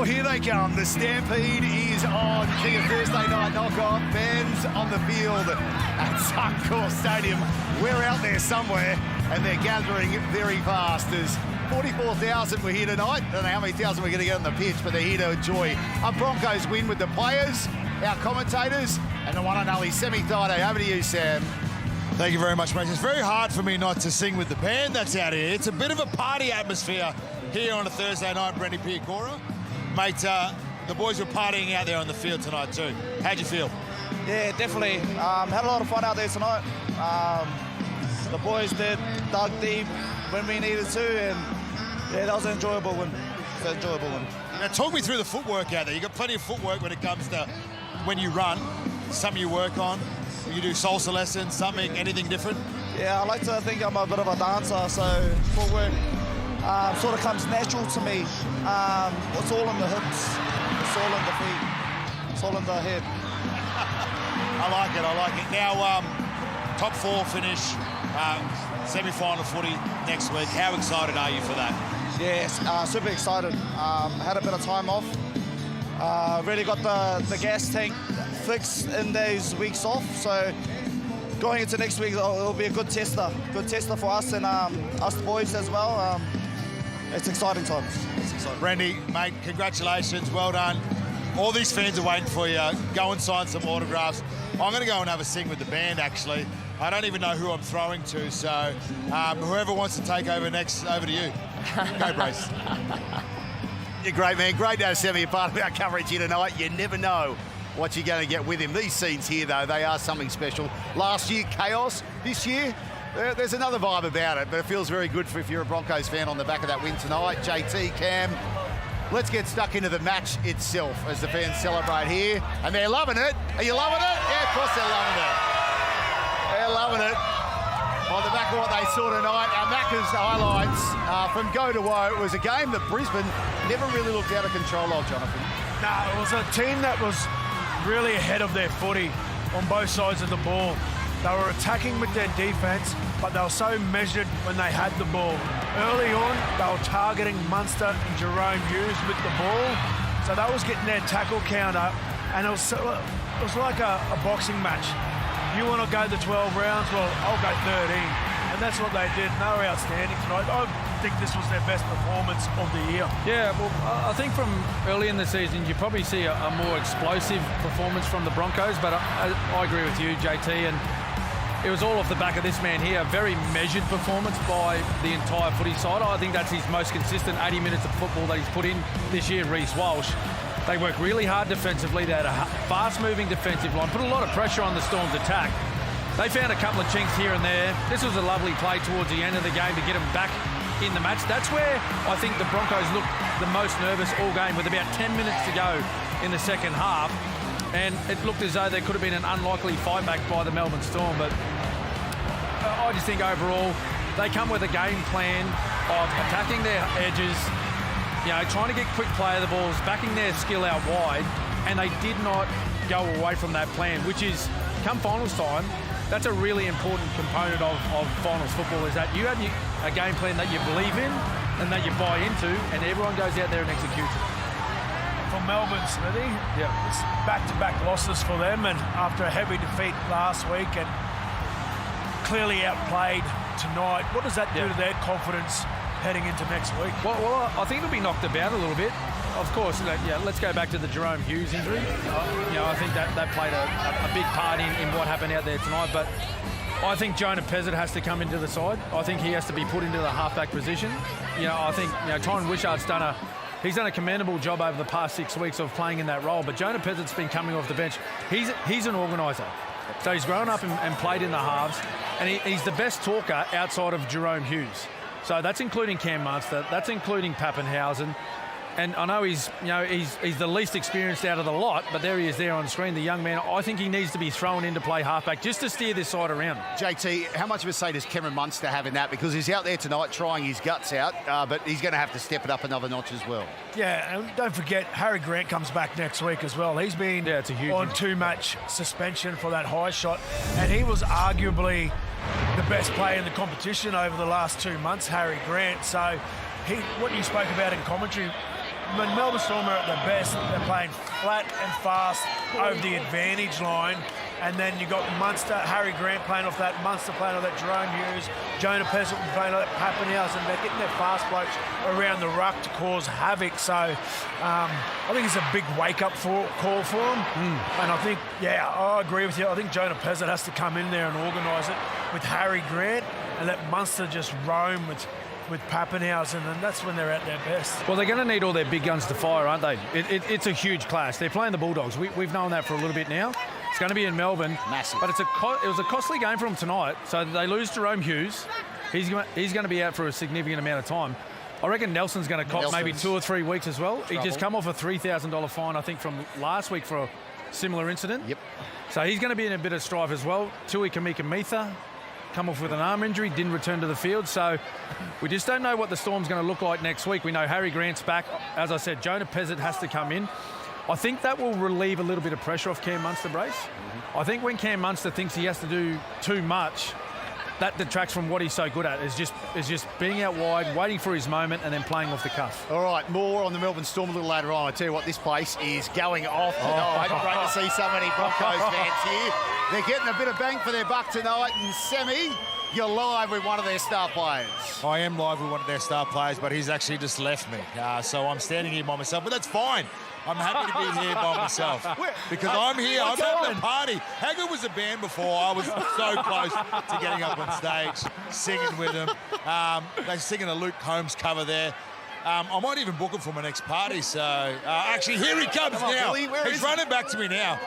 here they come. The Stampede is on. King of Thursday Night Knockoff. Fans on the field at Suncorp Stadium. We're out there somewhere, and they're gathering very fast. There's 44,000 we're here tonight. I don't know how many thousand we're going to get on the pitch, but they're here to enjoy a Broncos win with the players, our commentators, and the one and only Semi Thaiday. Over to you, Sam. Thank you very much, mate. It's very hard for me not to sing with the band that's out here. It's a bit of a party atmosphere here on a Thursday night, Brendan Piakura. Mate, the boys were partying out there on the field tonight too. How'd you feel? Yeah, definitely. Had a lot of fun out there tonight. The boys dug deep when we needed to, and yeah, that was an enjoyable one. Now, talk me through the footwork out there. You got plenty of footwork when it comes to when you run. Something you work on. You do salsa lessons, something, anything different? Yeah, I like to think I'm a bit of a dancer, so footwork sort of comes natural to me. It's all in the hips, it's all in the feet, it's all in the head. I like it. Now, top four finish, semi-final footy next week. How excited are you for that? Yes, super excited. Had a bit of time off. Really got the gas tank fixed in those weeks off, so going into next week it'll be a good tester for us and us boys as well. It's exciting times. Brandy, mate, congratulations, well done. All these fans are waiting for you. Go and sign some autographs. I'm going to go and have a sing with the band, actually. I don't even know who I'm throwing to, so whoever wants to take over next, over to you. Go, Brace. You're great, man. Great to have Sammy a part of our coverage here tonight. You never know what you're going to get with him. These scenes here, though, they are something special. Last year, chaos. This year, there's another vibe about it, but it feels very good if you're a Broncos fan on the back of that win tonight. JT, Cam, let's get stuck into the match itself as the fans celebrate here. And they're loving it. Are you loving it? Yeah, of course they're loving it. They're loving it. On the back of what they saw tonight, our Macca's highlights from go to woe. It was a game that Brisbane never really looked out of control of, Jonathan. No, it was a team that was really ahead of their footy on both sides of the ball. They were attacking with their defence, but they were so measured when they had the ball. Early on, they were targeting Munster and Jerome Hughes with the ball, so they was getting their tackle count up, and it was like a boxing match. You want to go the 12 rounds? Well, I'll go 13. And that's what they did. They were outstanding tonight. I think this was their best performance of the year. Yeah, well, I think from early in the season, you probably see a more explosive performance from the Broncos, but I agree with you, JT, and it was all off the back of this man here. A very measured performance by the entire footy side. I think that's his most consistent 80 minutes of football that he's put in this year, Reece Walsh. They worked really hard defensively. They had a fast-moving defensive line, put a lot of pressure on the Storm's attack. They found a couple of chinks here and there. This was a lovely play towards the end of the game to get them back in the match. That's where I think the Broncos looked the most nervous all game with about 10 minutes to go in the second half. And it looked as though there could have been an unlikely fight back by the Melbourne Storm. But I just think overall, they come with a game plan of attacking their edges, you know, trying to get quick play of the balls, backing their skill out wide, and they did not go away from that plan, which is, come finals time, that's a really important component of finals football, is that you have a game plan that you believe in and that you buy into, and everyone goes out there and executes it. For Melbourne, Smithy, it's back-to-back losses for them, and after a heavy defeat last week and clearly outplayed tonight, what does that do to their confidence heading into next week? Well, I think it'll be knocked about a little bit. Of course, let's go back to the Jerome Hughes injury. I think that played a big part in what happened out there tonight. But I think Jonah Pezzett has to come into the side. I think he has to be put into the halfback position. I think Tyron Wishart's done a commendable job over the past 6 weeks of playing in that role. But Jonah Pezzett's been coming off the bench. He's an organiser. So he's grown up and played in the halves, and he's the best talker outside of Jerome Hughes. So that's including Cam Munster, that's including Pappenhausen. And I know he's the least experienced out of the lot, but there he is there on the screen, the young man. I think he needs to be thrown in to play halfback just to steer this side around. JT, how much of a say does Cameron Munster have in that? Because he's out there tonight trying his guts out, but he's going to have to step it up another notch as well. Yeah, and don't forget, Harry Grant comes back next week as well. He's been it's a huge on 2-match suspension for that high shot, and he was arguably the best player in the competition over the last 2 months, Harry Grant. So what you spoke about in commentary, when Melbourne Storm are at their best, they're playing flat and fast over the advantage line. And then you've got Munster, Harry Grant playing off that, Munster playing off that, Jerome Hughes, Jonah Pezzett playing off that, Pappenhausen, and they're getting their fast blokes around the ruck to cause havoc. So I think it's a big wake-up call for them. And I think, I agree with you. I think Jonah Pezzett has to come in there and organise it with Harry Grant and let Munster just roam with Pappenhausen, and that's when they're at their best. Well, they're going to need all their big guns to fire, aren't they? It's a huge clash. They're playing the Bulldogs. We've known that for a little bit now. It's going to be in Melbourne. Massive. But it was a costly game for them tonight. So they lose Jerome Hughes. He's going to be out for a significant amount of time. I reckon Nelson's going to cop maybe 2 or 3 weeks as well. He just come off a $3,000 fine, I think, from last week for a similar incident. Yep. So he's going to be in a bit of strife as well. Tui Kamika-Mitha come off with an arm injury, didn't return to the field. So we just don't know what the Storm's going to look like next week. We know Harry Grant's back. As I said, Jonah Pezzett has to come in. I think that will relieve a little bit of pressure off Cam Munster, Brace. I think when Cam Munster thinks he has to do too much, that detracts from what he's so good at, is just being out wide, waiting for his moment, and then playing off the cuff. All right, more on the Melbourne Storm a little later on. I tell you what, this place is going off tonight. Great to see so many Broncos fans here. They're getting a bit of bang for their buck tonight. And Semi, you're live with one of their star players. I am live with one of their star players, but he's actually just left me. So I'm standing here by myself, but that's fine. I'm happy to be here by myself because I'm here. I'm having a party. How good was the band before? I was so close to getting up on stage, singing with them. They're singing a Luke Combs cover there. I might even book him for my next party. So actually, here he comes now. He's running back to me now.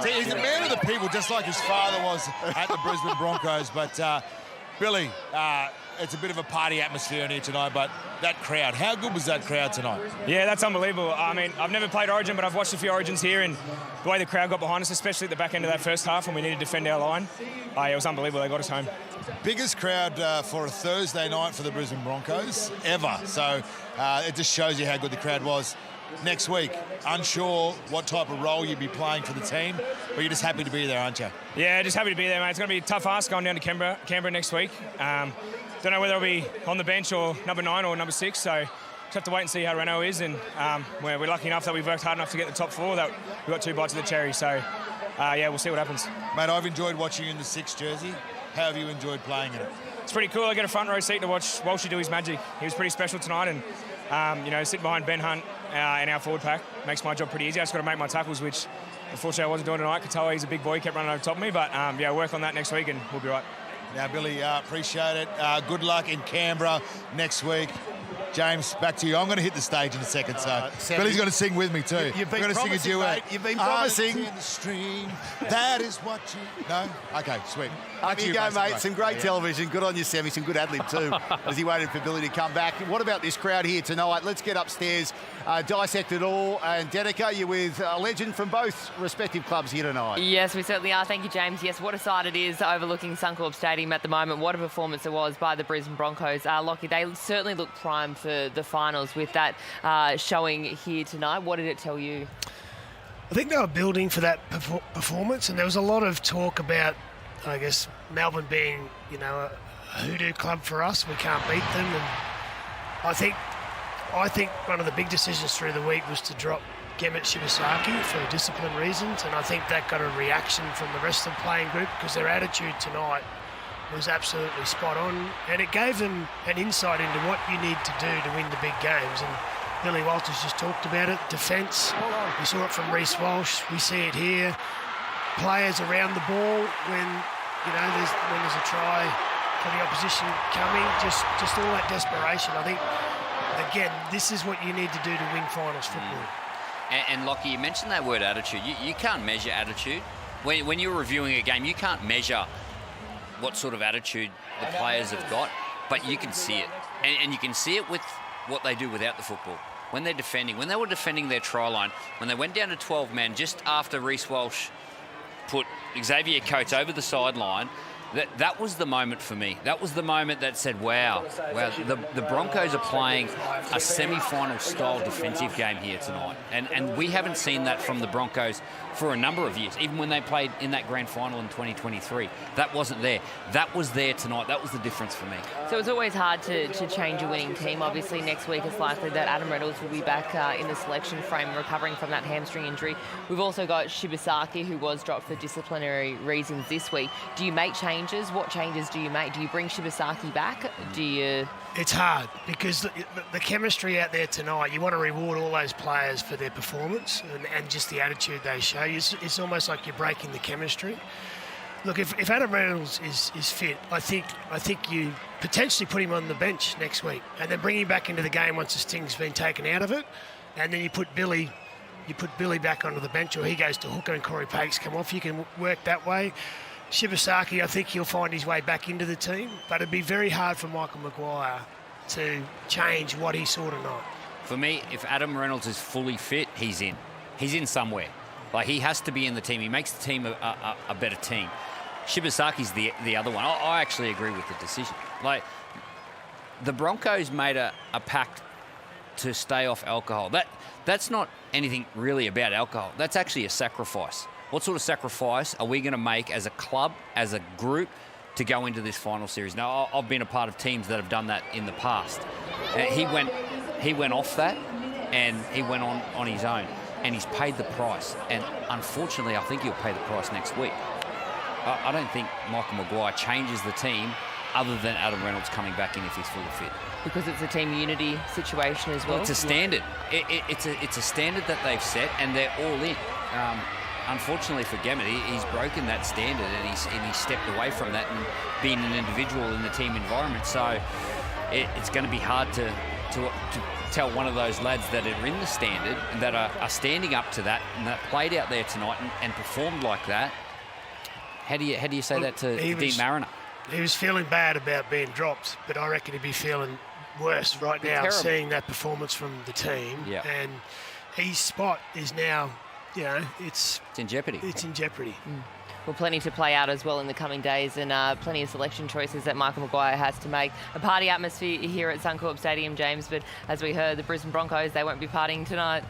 See, he's a man of the people, just like his father was at the Brisbane Broncos. But Billy, it's a bit of a party atmosphere in here tonight, but that crowd, how good was that crowd tonight? Yeah, that's unbelievable. I mean, I've never played Origin, but I've watched a few Origins here, and the way the crowd got behind us, especially at the back end of that first half when we needed to defend our line, it was unbelievable. They got us home. Biggest crowd for a Thursday night for the Brisbane Broncos ever. So it just shows you how good the crowd was. Next week, unsure what type of role you'd be playing for the team, but you're just happy to be there, aren't you? Yeah, just happy to be there, mate. It's going to be a tough ask going down to Canberra next week. Don't know whether I'll be on the bench or number 9 or number 6, so just have to wait and see how Renault is. And we're lucky enough that we've worked hard enough to get the top 4, that we've got 2 bites of the cherry. So, we'll see what happens. Mate, I've enjoyed watching you in the 6 jersey. How have you enjoyed playing in it? It's pretty cool. I get a front row seat to watch Walshy do his magic. He was pretty special tonight, and sitting behind Ben Hunt in our forward pack makes my job pretty easy. I just got to make my tackles, which unfortunately I wasn't doing tonight. Katoa, he's a big boy, he kept running over top of me, but work on that next week and we'll be right. Now, Billy, appreciate it. Good luck in Canberra next week. James, back to you. I'm going to hit the stage in a second, so Billy's going to sing with me too. You've been going to sing a duet. Mate, you've been promising. In the stream, that is what you... No? Okay, sweet. Up you go, mate. Some great television. Good on you, Sammy. Some good ad-lib too, as he waited for Billy to come back. What about this crowd here tonight? Let's get upstairs, dissect it all. And Denica, you're with a legend from both respective clubs here tonight. Yes, we certainly are. Thank you, James. Yes, what a sight it is overlooking Suncorp Stadium at the moment. What a performance it was by the Brisbane Broncos. Lockie, they certainly look primed for the finals with that showing here tonight. What did it tell you? I think they were building for that performance, and there was a lot of talk about, I guess, Melbourne being, a hoodoo club for us. We can't beat them, and I think one of the big decisions through the week was to drop Gemmet Shibasaki for discipline reasons, and I think that got a reaction from the rest of the playing group because their attitude tonight was absolutely spot on, and it gave them an insight into what you need to do to win the big games. And Billy Walters just talked about it. Defence, we saw it from Reece Walsh. We see it here. Players around the ball when there's a try for the opposition coming. Just all that desperation. I think again, this is what you need to do to win finals football. And Lockie, you mentioned that word attitude. You can't measure attitude. When you're reviewing a game, you can't measure what sort of attitude the players have got, but you can see it. And you can see it with what they do without the football. When they're defending, when they were defending their try line, when they went down to 12 men just after Reece Walsh put Xavier Coates over the sideline, That was the moment for me. That was the moment that said, wow, the Broncos are playing a semi-final style defensive game here tonight. And we haven't seen that from the Broncos for a number of years, even when they played in that grand final in 2023. That wasn't there. That was there tonight. That was the difference for me. So it's always hard to change a winning team. Obviously, next week it's likely that Adam Reynolds will be back in the selection frame, recovering from that hamstring injury. We've also got Shibasaki, who was dropped for disciplinary reasons this week. Do you make changes? What changes do you make? Do you bring Shibasaki back? Do you... It's hard because the chemistry out there tonight, you want to reward all those players for their performance and just the attitude they show. It's almost like you're breaking the chemistry. Look, if Adam Reynolds is fit, I think you potentially put him on the bench next week and then bring him back into the game once the sting's been taken out of it, and then you put Billy back onto the bench, or he goes to hooker and Corey Pakes come off. You can work that way. Shibasaki, I think he'll find his way back into the team, but it'd be very hard for Michael Maguire to change what he saw tonight. For me, if Adam Reynolds is fully fit, he's in. He's in somewhere. Like, he has to be in the team. He makes the team a better team. Shibasaki's the other one. I actually agree with the decision. Like, the Broncos made a pact to stay off alcohol. That's not anything really about alcohol. That's actually a sacrifice. What sort of sacrifice are we going to make as a club, as a group, to go into this final series? Now, I've been a part of teams that have done that in the past. He went off that, and he went on his own, and he's paid the price. And unfortunately, I think he'll pay the price next week. I don't think Michael Maguire changes the team other than Adam Reynolds coming back in if he's fully fit. Because it's a team unity situation as well? Well, it's a standard. It's a standard that they've set, and they're all in. Unfortunately for Gemmett, he's broken that standard, and he's stepped away from that and being an individual in the team environment. So it's going to be hard to tell one of those lads that are in the standard and that are standing up to that and that played out there tonight and performed like that. How do you say that to Dean Mariner? He was feeling bad about being dropped, but I reckon he'd be feeling worse right now, terrible, seeing that performance from the team. Yep. And his spot is now, it's in jeopardy. It's in jeopardy. Well, plenty to play out as well in the coming days, and plenty of selection choices that Michael Maguire has to make. A party atmosphere here at Suncorp Stadium, James, but as we heard, the Brisbane Broncos, they won't be partying tonight.